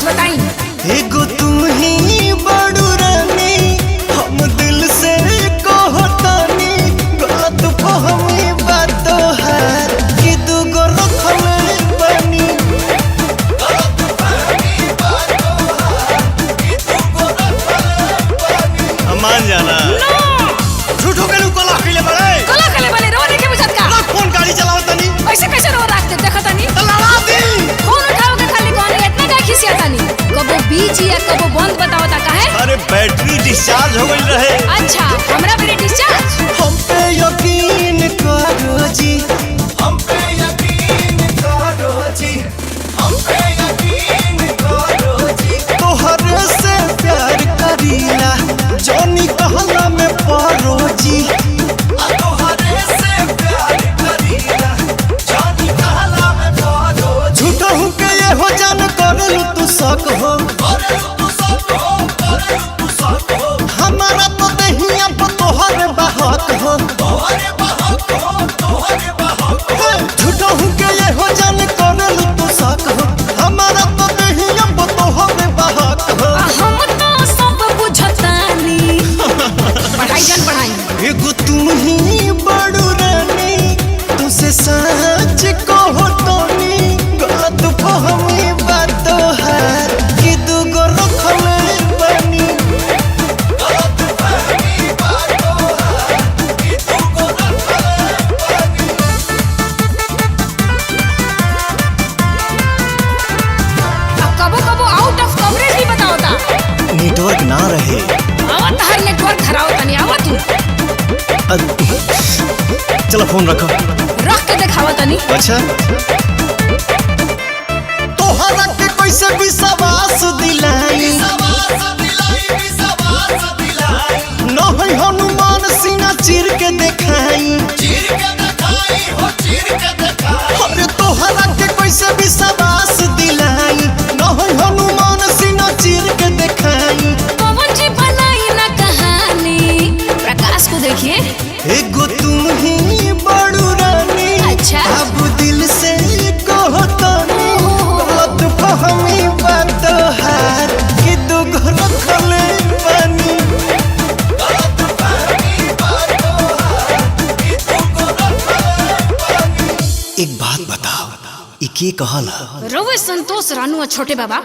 बताई। एगो तू ही बड़ू रानी, हम दिल से कहतानी, गलत फहमी बात है कि दूगो रखले बनी। मान जाना झूठो के लू कला खइले बड़े रो देखे बुझत का फोन गाड़ी चलाओ तनी ऐसे कैसे रो रखते देखा तनी तो लड़ा दी फोन उठाओ के खाली कौन इतना का खिसिया तनी कबो बीच या कबो बंद बताओ ता काहे। अरे बैटरी डिस्चार्ज हो गई रहे। अच्छा हमरा पे डिस्चार्ज। हम पे यकीन करो जी, हम पे यकीन करो जी, हम पे यकीन करो जी। तोहरे से प्यार करीला जोनी कहला में परो जी। तोहरे से प्यार करीला जोनी कहला में परो। झूठा हूँ के ये हो जान करलू तू शक हो, हमारा तो दहिया पर तोहरे बहक हो। झूठा हूँ के ये हो जान करलू तू शक हो, हमारा तो दहिया पर तोहरे बहक हो। हम तो सब बुझतानी पढ़ाई जन पढ़ाई। एगो तू ही बड़ू रानी, तुसे सच कहो तनी, गलत फहमी बात है कि दूगो रखले बनी। कबो कबो आउट ऑफ कवरेज भी बताओ ता। नेटवर्क ना रहे। आवत हर नेटवर्क खराब तनी आवत चलो फोन रखो। रख के दिखावा तनी। अच्छा तोहरा के कैसे विश्वास दिलाई, न है हनुमान सीना चीर के देखाई। अरे तोहरा के कैसे विश्वास दिलाई, न है हनुमान सीना चीर के देखाई। पवन जी बनाई ना कहानी, प्रकाश को देखिए। एगो तुम ही बड़ू रानी, अच्छा। अब दिल से कहतानी, गलत फहमी बात है कि दूगो रखले बनी। एक बात बताओ, ई के कहला? रवे संतोष रानू और छोटे बाबा।